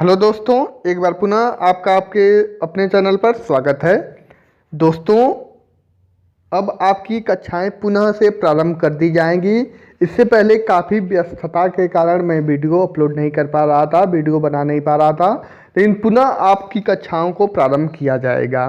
Hello दोस्तों, एक बार पुनः आपका आपके अपने चैनल पर स्वागत है। दोस्तों, अब आपकी कक्षाएं पुनः से प्रारंभ कर दी जाएंगी। इससे पहले काफ़ी व्यस्तता के कारण मैं वीडियो अपलोड नहीं कर पा रहा था, वीडियो बना नहीं पा रहा था, लेकिन पुनः आपकी कक्षाओं को प्रारंभ किया जाएगा।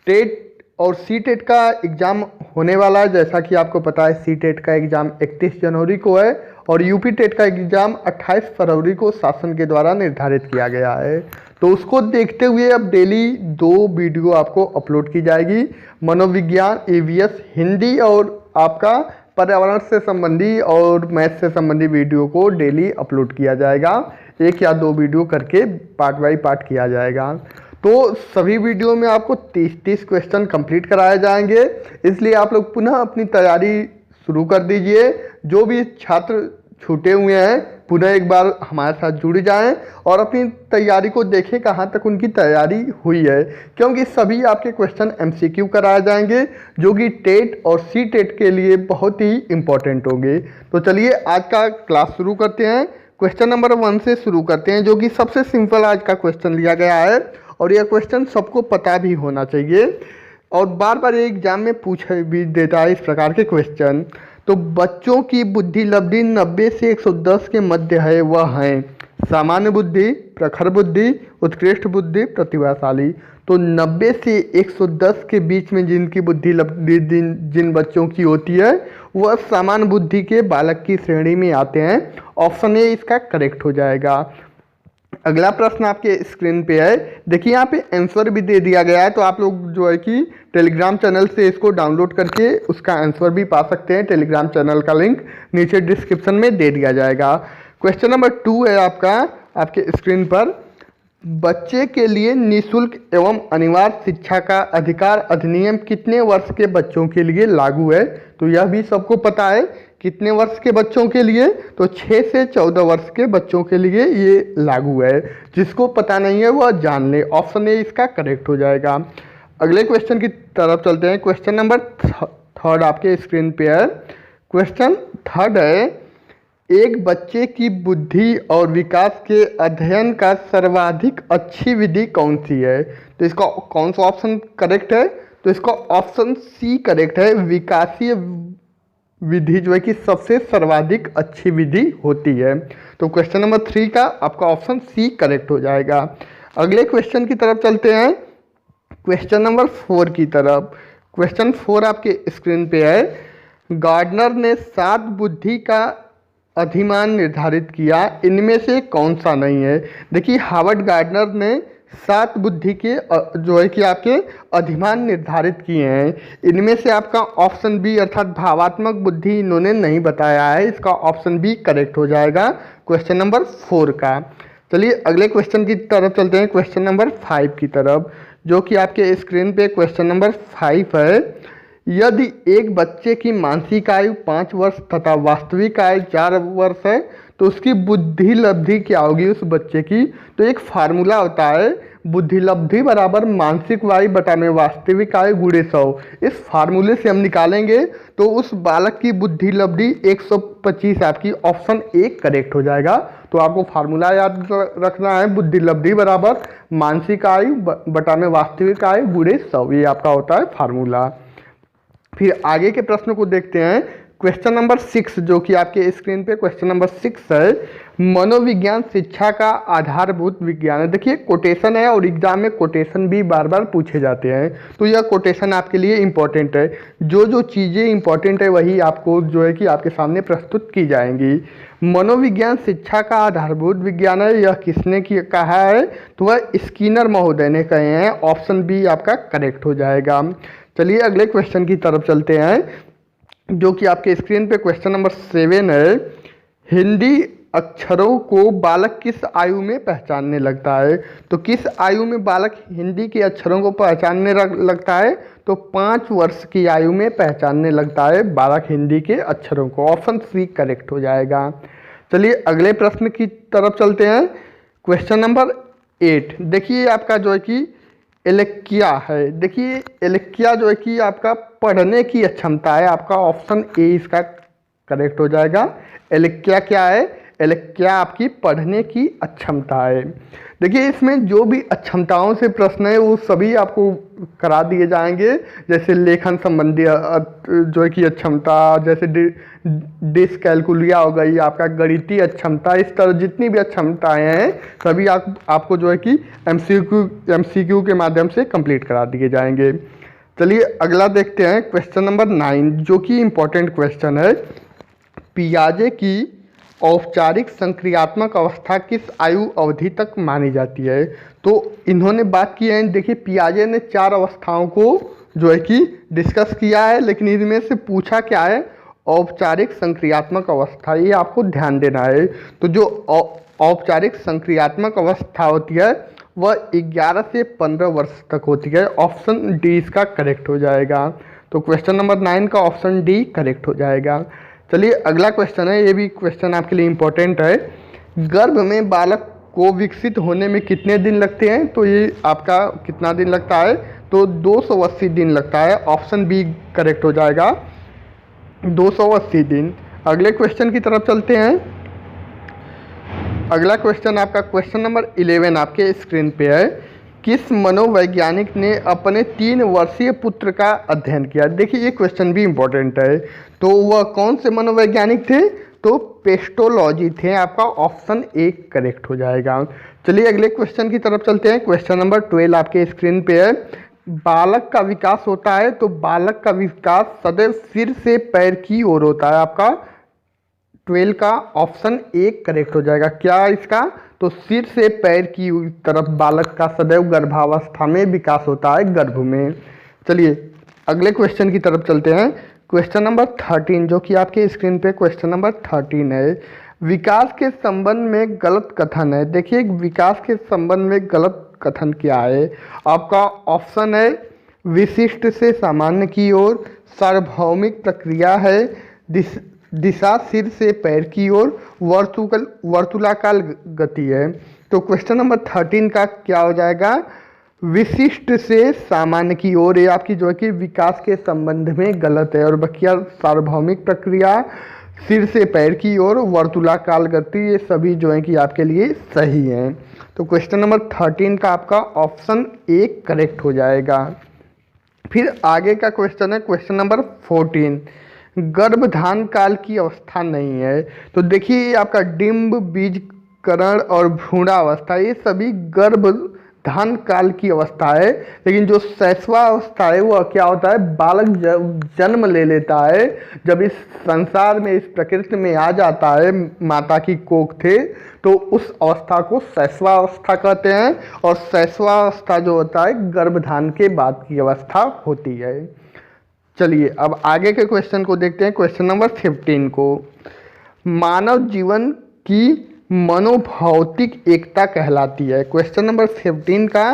टेट और सी टेट का एग्ज़ाम होने वाला है। जैसा कि आपको पता है, सी टेट का एग्ज़ाम 31 जनवरी को है और यूपी टेट का एग्ज़ाम 28 फरवरी को शासन के द्वारा निर्धारित किया गया है। तो उसको देखते हुए अब डेली 2 वीडियो आपको अपलोड की जाएगी। मनोविज्ञान, ईवीएस, हिंदी और आपका पर्यावरण से संबंधी और मैथ से संबंधी वीडियो को डेली अपलोड किया जाएगा। 1 या 2 वीडियो करके पार्ट बाई पार्ट किया जाएगा। तो सभी वीडियो में आपको 30-30 क्वेश्चन कंप्लीट कराए जाएंगे। इसलिए आप लोग पुनः अपनी तैयारी शुरू कर दीजिए। जो भी छात्र छूटे हुए हैं, पुनः एक बार हमारे साथ जुड़ जाएं और अपनी तैयारी को देखें कहाँ तक उनकी तैयारी हुई है, क्योंकि सभी आपके क्वेश्चन एमसीक्यू कराए जाएंगे जो कि टेट और सी टेट के लिए बहुत ही इम्पोर्टेंट होंगे। तो चलिए आज का क्लास शुरू करते हैं। क्वेश्चन नंबर 1 से शुरू करते हैं, जो कि सबसे सिंपल आज का क्वेश्चन लिया गया है और यह क्वेश्चन सबको पता भी होना चाहिए और बार बार ये एग्जाम में पूछ भी देता है इस प्रकार के क्वेश्चन। तो बच्चों की बुद्धि लब्धि 90 से 110 के मध्य है, वह हैं सामान्य बुद्धि, प्रखर बुद्धि, उत्कृष्ट बुद्धि, प्रतिभाशाली। तो 90 से 110 के बीच में जिनकी बुद्धि लब्धि जिन बच्चों की होती है वह सामान्य बुद्धि के बालक की श्रेणी में आते हैं। ऑप्शन ए इसका करेक्ट हो जाएगा। अगला प्रश्न आपके स्क्रीन पे है। देखिए यहाँ पे आंसर भी दे दिया गया है, तो आप लोग जो है कि टेलीग्राम चैनल से इसको डाउनलोड करके उसका आंसर भी पा सकते हैं। टेलीग्राम चैनल का लिंक नीचे डिस्क्रिप्शन में दे दिया जाएगा। क्वेश्चन नंबर 2 है आपका आपके स्क्रीन पर। बच्चे के लिए निःशुल्क एवं अनिवार्य शिक्षा का अधिकार अधिनियम कितने वर्ष के बच्चों के लिए लागू है? तो यह भी सबको पता है। कितने वर्ष के बच्चों के लिए? तो 6 से 14 वर्ष के बच्चों के लिए ये लागू है। जिसको पता नहीं है वह जान ले। ऑप्शन ए इसका करेक्ट हो जाएगा। अगले क्वेश्चन की तरफ चलते हैं। क्वेश्चन नंबर 3 आपके स्क्रीन पे है। क्वेश्चन 3 है, एक बच्चे की बुद्धि और विकास के अध्ययन का सर्वाधिक अच्छी विधि कौन सी है? तो इसका कौन सा ऑप्शन करेक्ट है? तो इसका ऑप्शन सी करेक्ट है। विकासीय विधि जो है कि सबसे सर्वाधिक अच्छी विधि होती है। तो क्वेश्चन नंबर 3 का आपका ऑप्शन सी करेक्ट हो जाएगा। अगले क्वेश्चन की तरफ चलते हैं, क्वेश्चन नंबर 4 की तरफ। क्वेश्चन 4 आपके स्क्रीन पे है। गार्डनर ने 7 बुद्धि का अधिमान निर्धारित किया, इनमें से कौन सा नहीं है? देखिए हार्वर्ड गार्डनर ने 7 बुद्धि के जो है कि आपके अधिमान निर्धारित किए हैं। इनमें से आपका ऑप्शन बी अर्थात भावात्मक बुद्धि इन्होंने नहीं बताया है। इसका ऑप्शन बी करेक्ट हो जाएगा क्वेश्चन नंबर 4 का। चलिए अगले क्वेश्चन की तरफ चलते हैं, क्वेश्चन नंबर 5 की तरफ, जो कि आपके स्क्रीन पे क्वेश्चन नंबर 5 है। यदि एक बच्चे की मानसिक आयु 5 वर्ष तथा वास्तविक आयु 4 वर्ष है तो उसकी बुद्धि लब्धि क्या होगी उस बच्चे की? तो एक फार्मूला होता है, बुद्धि लब्धि बराबर मानसिक आयु बटा में वास्तविक आयु गुणे 100। इस फार्मूले से हम निकालेंगे तो उस बालक की बुद्धि लब्धि 125 आपकी ऑप्शन ए करेक्ट हो जाएगा। तो आपको फार्मूला याद रखना है, बुद्धि लब्धि बराबर मानसिक आयु बटा में वास्तविक आयु गुणे 100। ये आपका होता है फार्मूला। फिर आगे के प्रश्न को देखते हैं। क्वेश्चन नंबर 6 जो कि आपके स्क्रीन पे क्वेश्चन नंबर 6 है। मनोविज्ञान शिक्षा का आधारभूत विज्ञान है। देखिए कोटेशन है और एग्जाम में कोटेशन भी बार बार पूछे जाते हैं, तो यह कोटेशन आपके लिए इम्पोर्टेंट है। जो चीज़ें इम्पोर्टेंट है वही आपको जो है कि आपके सामने प्रस्तुत की जाएंगी। मनोविज्ञान शिक्षा का आधारभूत विज्ञान है, यह किसने कहा है? तो वह स्किनर महोदय ने कहे हैं। ऑप्शन बी आपका करेक्ट हो जाएगा। चलिए अगले क्वेश्चन की तरफ चलते हैं, जो कि आपके स्क्रीन पे क्वेश्चन नंबर 7 है। हिंदी अक्षरों को बालक किस आयु में पहचानने लगता है? तो किस आयु में बालक हिंदी के अक्षरों को पहचानने लगता है? तो 5 वर्ष की आयु में पहचानने लगता है बालक हिंदी के अक्षरों को। ऑप्शन सी करेक्ट हो जाएगा। चलिए अगले प्रश्न की तरफ चलते हैं, क्वेश्चन नंबर 8। देखिए आपका जो है कि एलेक्किया है। देखिए एलेक्किया जो है कि आपका पढ़ने की अक्षमता है। आपका ऑप्शन ए इसका करेक्ट हो जाएगा। एलेक्किया क्या है? क्या आपकी पढ़ने की अक्षमता है। देखिए इसमें जो भी अक्षमताओं से प्रश्न है वो सभी आपको करा दिए जाएंगे, जैसे लेखन संबंधी जो है कि अक्षमता, जैसे डिसकैलकुलिया हो गई, आपका गणितीय अक्षमता, इस तरह जितनी भी अक्षमताएं हैं सभी आपको जो है कि एमसीक्यू के माध्यम से कंप्लीट करा दिए जाएंगे। चलिए अगला देखते हैं क्वेश्चन नंबर 9, जो कि इम्पोर्टेंट क्वेश्चन है। पियाजे की औपचारिक संक्रियात्मक अवस्था किस आयु अवधि तक मानी जाती है। तो इन्होंने बात की है, देखिए पियाजे ने 4 अवस्थाओं को जो है कि डिस्कस किया है, लेकिन इनमें से पूछा क्या है, औपचारिक संक्रियात्मक अवस्था, ये आपको ध्यान देना है। तो जो औपचारिक संक्रियात्मक अवस्था होती है वह 11 से 15 वर्ष तक होती है। ऑप्शन डी इसका करेक्ट हो जाएगा। तो क्वेश्चन नंबर 9 का ऑप्शन डी करेक्ट हो जाएगा। चलिए अगला क्वेश्चन है, ये भी क्वेश्चन आपके लिए इम्पोर्टेंट है। गर्भ में बालक को विकसित होने में कितने दिन लगते हैं। तो ये आपका कितना दिन लगता है, तो 280 दिन लगता है। ऑप्शन बी करेक्ट हो जाएगा, 280 दिन। अगले क्वेश्चन की तरफ चलते हैं। अगला क्वेश्चन आपका क्वेश्चन नंबर 11 आपके स्क्रीन पे है। किस मनोवैज्ञानिक ने अपने 3 वर्षीय पुत्र का अध्ययन किया। देखिए ये क्वेश्चन भी इम्पोर्टेंट है। तो वह कौन से मनोवैज्ञानिक थे, तो पेस्टोलॉजी थे। आपका ऑप्शन ए करेक्ट हो जाएगा। चलिए अगले क्वेश्चन की तरफ चलते हैं। क्वेश्चन नंबर 12 आपके स्क्रीन पे है। बालक का विकास होता है, तो बालक का विकास सदैव सिर से पैर की ओर होता है। आपका 12 का ऑप्शन ए करेक्ट हो जाएगा। क्या इसका, तो सिर से पैर की तरफ बालक का सदैव गर्भावस्था में विकास होता है, गर्भ में। चलिए अगले क्वेश्चन की तरफ चलते हैं। क्वेश्चन नंबर 13, जो कि आपके स्क्रीन पे क्वेश्चन नंबर 13 है। विकास के संबंध में गलत कथन है। देखिए विकास के संबंध में गलत कथन क्या है। आपका ऑप्शन है विशिष्ट से सामान्य की ओर, सार्वभौमिक प्रक्रिया है, दिशा सिर से पैर की ओर, वर्तुलाकार गति है। तो क्वेश्चन नंबर 13 का क्या हो जाएगा, विशिष्ट से सामान्य की ओर। ये आपकी जो है कि विकास के संबंध में गलत है। और बकिया सार्वभौमिक प्रक्रिया, सिर से पैर की ओर, वर्तुलाकार गति, ये सभी जो है कि आपके लिए सही हैं। तो क्वेश्चन नंबर 13 का आपका ऑप्शन ए करेक्ट हो जाएगा। फिर आगे का क्वेश्चन है क्वेश्चन नंबर 14, गर्भधान काल की अवस्था नहीं है। तो देखिए ये आपका डिंब, बीजकरण और भ्रूणावस्था, ये सभी गर्भधान काल की अवस्था है। लेकिन जो शैशवावस्था है वह क्या होता है, बालक जब जन्म ले लेता है, जब इस संसार में, इस प्रकृति में आ जाता है माता की कोख से, तो उस अवस्था को शैशवावस्था कहते हैं। और शैशवावस्था जो होता है गर्भधान के बाद की अवस्था होती है। चलिए अब आगे के क्वेश्चन को देखते हैं। क्वेश्चन नंबर 15 को, मानव जीवन की मनोभौतिक एकता कहलाती है। क्वेश्चन नंबर 15 का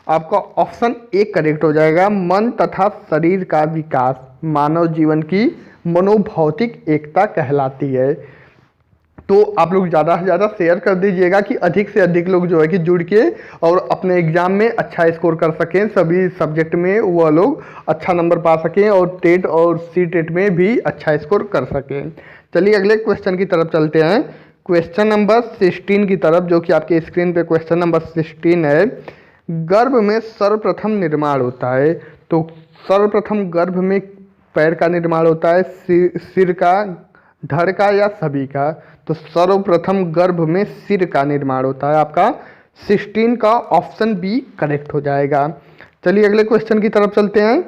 आपका ऑप्शन ए करेक्ट हो जाएगा, मन तथा शरीर का विकास मानव जीवन की मनोभौतिक एकता कहलाती है। तो आप लोग ज़्यादा से ज़्यादा शेयर कर दीजिएगा कि अधिक से अधिक लोग जो है कि जुड़ के और अपने एग्ज़ाम में अच्छा स्कोर कर सकें, सभी सब्जेक्ट में वह लोग अच्छा नंबर पा सकें और टेट और सी टेट में भी अच्छा स्कोर कर सकें। चलिए अगले क्वेश्चन की तरफ चलते हैं। क्वेश्चन नंबर 16 की तरफ, जो कि आपके स्क्रीन पे क्वेश्चन नंबर 16 है। गर्भ में सर्वप्रथम निर्माण होता है। तो सर्वप्रथम गर्भ में पैर का निर्माण होता है, सिर का, धड़ का या सभी का। तो सर्वप्रथम गर्भ में सिर का निर्माण होता है। आपका 16 का ऑप्शन बी करेक्ट हो जाएगा। चलिए अगले क्वेश्चन की तरफ चलते हैं।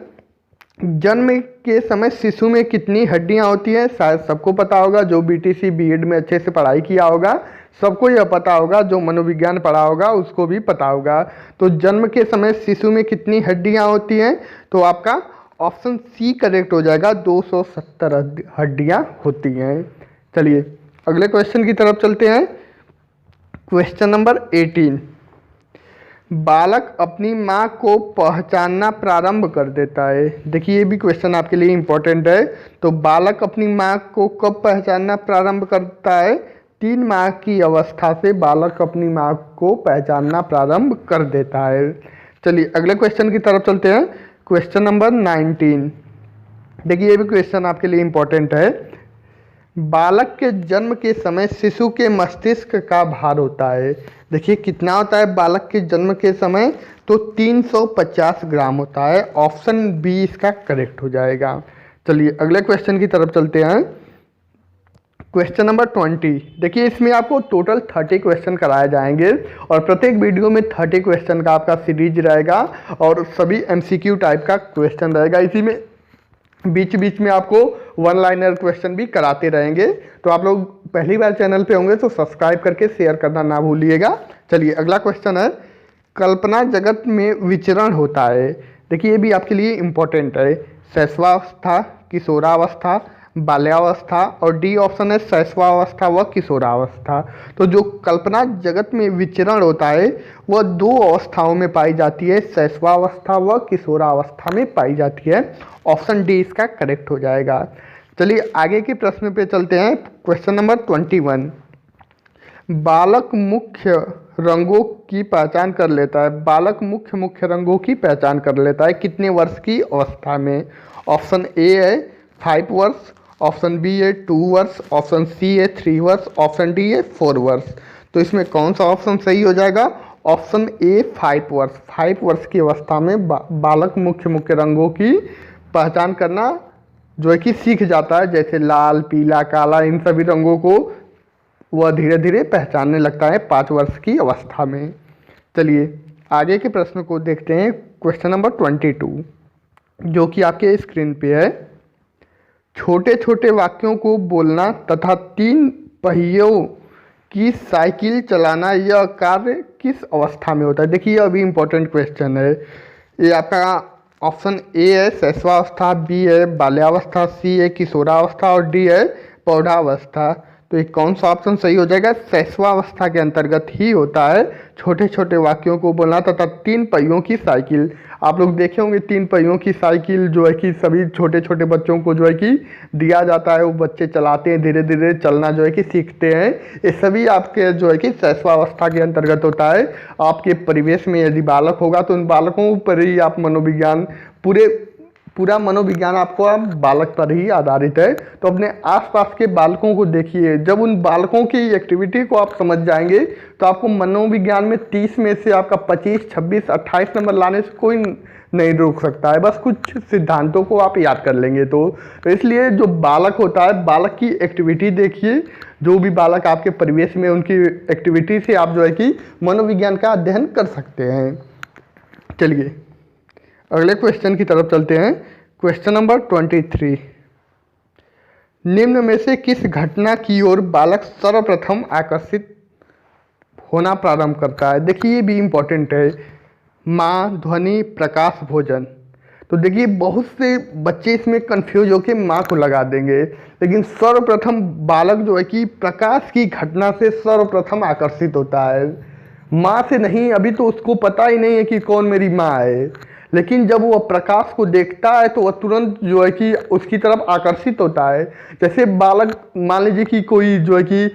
जन्म के समय शिशु में कितनी हड्डियां होती हैं, शायद सबको पता होगा। जो बीटीसी बीएड में अच्छे से पढ़ाई किया होगा सबको यह पता होगा, जो मनोविज्ञान पढ़ा होगा उसको भी पता होगा। तो जन्म के समय शिशु में कितनी हड्डियां होती हैं, तो आपका ऑप्शन सी करेक्ट हो जाएगा, 270 हड्डियां होती हैं। चलिए अगले क्वेश्चन की तरफ चलते हैं। क्वेश्चन नंबर 18, बालक अपनी माँ को पहचानना प्रारंभ कर देता है। देखिए ये भी क्वेश्चन आपके लिए इम्पोर्टेंट है। तो बालक अपनी माँ को कब पहचानना प्रारंभ करता है, 3 माह की अवस्था से बालक अपनी माँ को पहचानना प्रारंभ कर देता है। चलिए अगले क्वेश्चन की तरफ चलते हैं। क्वेश्चन नंबर 19, देखिए ये भी क्वेश्चन आपके लिए इम्पोर्टेंट है। बालक के जन्म के समय शिशु के मस्तिष्क का भार होता है, देखिए कितना होता है बालक के जन्म के समय, तो 350 ग्राम होता है। ऑप्शन बी इसका करेक्ट हो जाएगा। चलिए अगले क्वेश्चन की तरफ चलते हैं। क्वेश्चन नंबर 20, देखिए इसमें आपको टोटल 30 क्वेश्चन कराए जाएंगे और प्रत्येक वीडियो में 30 क्वेश्चन का आपका सीरीज रहेगा और सभी एमसीक्यू टाइप का क्वेश्चन रहेगा। इसी में बीच बीच में आपको वन लाइनर क्वेश्चन भी कराते रहेंगे। तो आप लोग पहली बार चैनल पे होंगे तो सब्सक्राइब करके शेयर करना ना भूलिएगा। चलिए अगला क्वेश्चन है, कल्पना जगत में विचरण होता है, देखिए ये भी आपके लिए इम्पोर्टेंट है। शैशवावस्था, किशोरावस्था, बाल्यावस्था और डी ऑप्शन है शैशवावस्था व किशोरावस्था। तो जो कल्पना जगत में विचरण होता है वह दो अवस्थाओं में पाई जाती है, शैशवावस्था व किशोरावस्था में पाई जाती है। ऑप्शन डी इसका करेक्ट हो जाएगा। चलिए आगे के प्रश्न पे चलते हैं। क्वेश्चन नंबर 21, बालक मुख्य रंगों की पहचान कर लेता है, बालक मुख्य रंगों की पहचान कर लेता है कितने वर्ष की अवस्था में? ऑप्शन ए है 5 वर्ष, ऑप्शन बी है 2 वर्ष, ऑप्शन सी है 3 वर्ष, ऑप्शन डी है 4 वर्ष। तो इसमें कौन सा ऑप्शन सही हो जाएगा? ऑप्शन ए 5 वर्ष। 5 वर्ष की अवस्था में बालक मुख्य रंगों की पहचान करना जो है कि सीख जाता है, जैसे लाल, पीला, काला, इन सभी रंगों को वह धीरे धीरे पहचानने लगता है 5 वर्ष की अवस्था में। चलिए आगे के प्रश्न को देखते हैं। क्वेश्चन नंबर 22 जो कि आपके स्क्रीन पे है, छोटे छोटे वाक्यों को बोलना तथा 3 पहियों की साइकिल चलाना यह कार्य किस अवस्था में होता है? देखिए यह अभी इम्पोर्टेंट क्वेश्चन है। ये आपका ऑप्शन ए है शैशवावस्था, बी है बाल्यावस्था, सी है किशोरावस्था और डी है प्रौढ़ावस्था। तो एक कौन सा ऑप्शन सही हो जाएगा? शैशवावस्था के अंतर्गत ही होता है छोटे छोटे वाक्यों को बोलना तथा 3 पहियों की साइकिल। आप लोग देखे होंगे 3 पहियों की साइकिल जो है कि सभी छोटे छोटे बच्चों को जो है कि दिया जाता है, वो बच्चे चलाते हैं, धीरे धीरे चलना जो है कि सीखते हैं। ये सभी आपके जो है कि शैशवावस्था के अंतर्गत होता है। आपके परिवेश में यदि बालक होगा तो उन बालकों पर ही आप मनोविज्ञान पूरा मनोविज्ञान आपको आप बालक पर ही आधारित है। तो अपने आसपास के बालकों को देखिए, जब उन बालकों की एक्टिविटी को आप समझ जाएंगे तो आपको मनोविज्ञान में 30 में से आपका 25, 26, 28 नंबर लाने से कोई नहीं रोक सकता है, बस कुछ सिद्धांतों को आप याद कर लेंगे तो इसलिए जो बालक होता है, बालक की एक्टिविटी देखिए, जो भी बालक आपके परिवेश में उनकी एक्टिविटी से आप जो है कि मनोविज्ञान का अध्ययन कर सकते हैं। चलिए अगले क्वेश्चन की तरफ चलते हैं। क्वेश्चन नंबर 23, निम्न में से किस घटना की ओर बालक सर्वप्रथम आकर्षित होना प्रारंभ करता है? देखिए ये भी इम्पोर्टेंट है। माँ, ध्वनि, प्रकाश, भोजन। तो देखिए बहुत से बच्चे इसमें कंफ्यूज होकर माँ को लगा देंगे, लेकिन सर्वप्रथम बालक जो है कि प्रकाश की घटना से सर्वप्रथम आकर्षित होता है, माँ से नहीं। अभी तो उसको पता ही नहीं है कि कौन मेरी माँ है, लेकिन जब वह प्रकाश को देखता है तो वह तुरंत जो है कि उसकी तरफ आकर्षित होता है। जैसे बालक मान लीजिए कि कोई जो है कि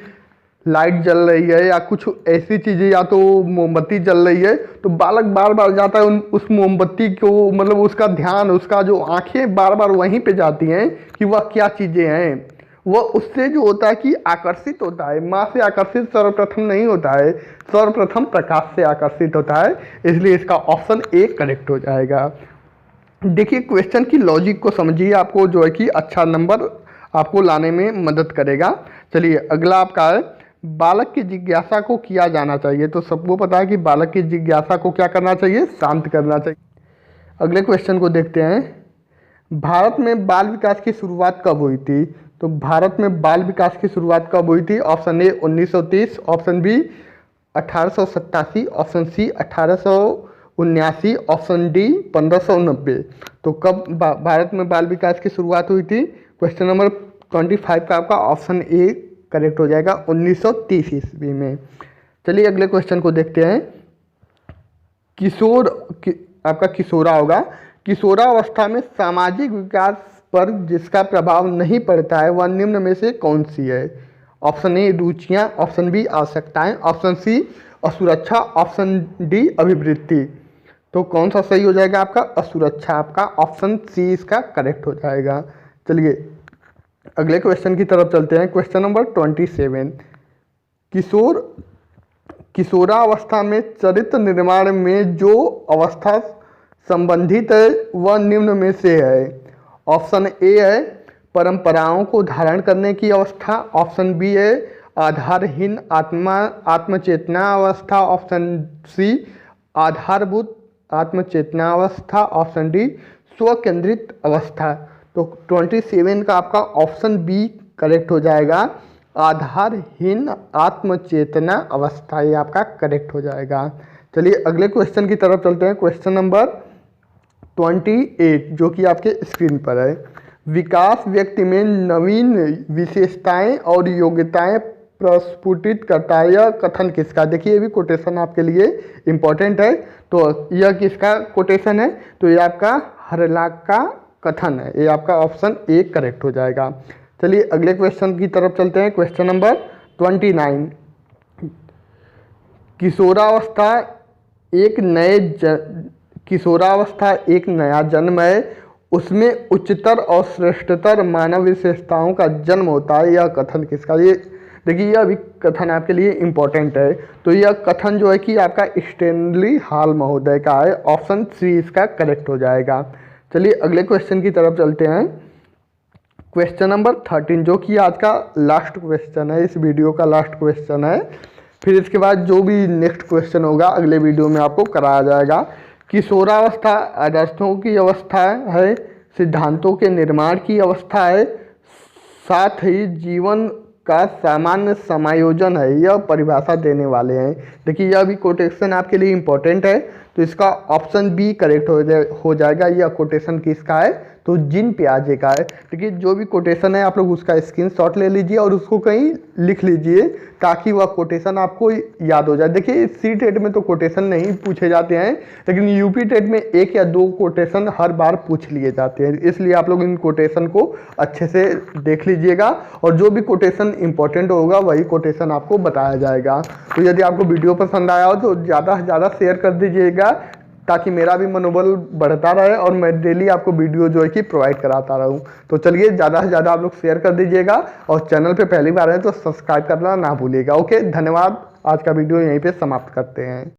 लाइट जल रही है या कुछ ऐसी चीज़ें, या तो मोमबत्ती जल रही है, तो बालक बार बार जाता है उस मोमबत्ती को, मतलब उसका ध्यान, उसका जो आंखें बार बार वहीं पे जाती हैं कि वह क्या चीज़ें हैं। वह उससे जो होता है कि आकर्षित होता है। माँ से आकर्षित सर्वप्रथम नहीं होता है, सर्वप्रथम प्रकाश से आकर्षित होता है, इसलिए इसका ऑप्शन ए करेक्ट हो जाएगा। देखिए क्वेश्चन की लॉजिक को समझिए, आपको जो है कि अच्छा नंबर आपको लाने में मदद करेगा। चलिए अगला आपका है, बालक की जिज्ञासा को किया जाना चाहिए। तो सबको पता है कि बालक की जिज्ञासा को क्या करना चाहिए? शांत करना चाहिए। अगले क्वेश्चन को देखते हैं, भारत में बाल विकास की शुरुआत कब हुई थी? तो भारत में बाल विकास की शुरुआत कब हुई थी? Option A 1930, option B 1887, option C 1879, option D 1590। तो कब भारत में बाल विकास की शुरुआत हुई थी? क्वेश्चन नंबर 25 का आपका ऑप्शन ए करेक्ट हो जाएगा, 1930 ईस्वी में। चलिए अगले क्वेश्चन को देखते हैं। आपका किशोरा होगा, किशोरावस्था में सामाजिक विकास पर जिसका प्रभाव नहीं पड़ता है वह निम्न में से कौन सी है? ऑप्शन ए रुचियाँ, ऑप्शन बी आवश्यकताएं, ऑप्शन सी असुरक्षा, ऑप्शन डी अभिवृत्ति। तो कौन सा सही हो जाएगा आपका? असुरक्षा। आपका ऑप्शन सी इसका करेक्ट हो जाएगा। चलिए अगले क्वेश्चन की तरफ चलते हैं। Question number 27। किशोरावस्था में चरित्र निर्माण में जो अवस्था संबंधित है वह निम्न में से है। ऑप्शन ए है परंपराओं को धारण करने की अवस्था। ऑप्शन बी है आधारहीन आत्मचेतना अवस्था। ऑप्शन सी आधारभूत आत्मचेतना अवस्था। ऑप्शन डी स्वकेंद्रित अवस्था। तो 27 का आपका ऑप्शन बी करेक्ट हो जाएगा, आधारहीन आत्मचेतना अवस्था, ये आपका करेक्ट हो जाएगा। चलिए अगले क्वेश्चन की तरफ चलते हैं। क्वेश्चन नंबर 28 जो कि आपके स्क्रीन पर है। विकास व्यक्ति में नवीन विशेषताएं और योग्यताएं प्रस्फुटित करता है, यह कथन किसका। देखिए ये भी कोटेशन आपके लिए इम्पोर्टेंट है। तो यह किसका कोटेशन है, तो ये आपका हरलाक का कथन है, ये आपका ऑप्शन ए करेक्ट हो जाएगा। चलिए अगले क्वेश्चन की तरफ चलते हैं। Question number 29। किशोरावस्था एक नया जन्म है, उसमें उच्चतर और श्रेष्ठतर मानव विशेषताओं का जन्म होता है, यह कथन किसका। ये देखिए यह भी कथन आपके लिए इम्पोर्टेंट है। तो यह कथन जो है कि आपका स्टैनली हॉल महोदय का है, ऑप्शन सी इसका करेक्ट हो जाएगा। चलिए अगले क्वेश्चन की तरफ चलते हैं। क्वेश्चन नंबर 13 जो कि आज का लास्ट क्वेश्चन है, इस वीडियो का लास्ट क्वेश्चन है। फिर इसके बाद जो भी नेक्स्ट क्वेश्चन होगा अगले वीडियो में आपको कराया जाएगा। किशोरावस्था आदर्शों की अवस्था है, सिद्धांतों के निर्माण की अवस्था है, साथ ही जीवन का सामान्य समायोजन है, यह परिभाषा देने वाले हैं। देखिए यह भी कोटेशन आपके लिए इम्पोर्टेंट है, तो इसका ऑप्शन बी करेक्ट हो जाएगा। यह कोटेशन किसका है, तो जिन पियाजे का है। देखिए जो भी कोटेशन है आप लोग उसका स्क्रीनशॉट ले लीजिए और उसको कहीं लिख लीजिए ताकि वह कोटेशन आपको याद हो जाए। देखिए सी टेट में तो कोटेशन नहीं पूछे जाते हैं, लेकिन यूपी टेट में 1 या 2 कोटेशन हर बार पूछ लिए जाते हैं, इसलिए आप लोग इन कोटेशन को अच्छे से देख लीजिएगा और जो भी कोटेशन इंपॉर्टेंट होगा वही कोटेशन आपको बताया जाएगा। तो यदि आपको वीडियो पसंद आया हो तो ज़्यादा से ज़्यादा शेयर कर दीजिएगा ताकि मेरा भी मनोबल बढ़ता रहे और मैं डेली आपको वीडियो जो है कि प्रोवाइड कराता रहूं। तो चलिए ज़्यादा से ज़्यादा आप लोग शेयर कर दीजिएगा और चैनल पे पहली बार आए तो सब्सक्राइब करना ना भूलिएगा। ओके, धन्यवाद। आज का वीडियो यहीं पे समाप्त करते हैं।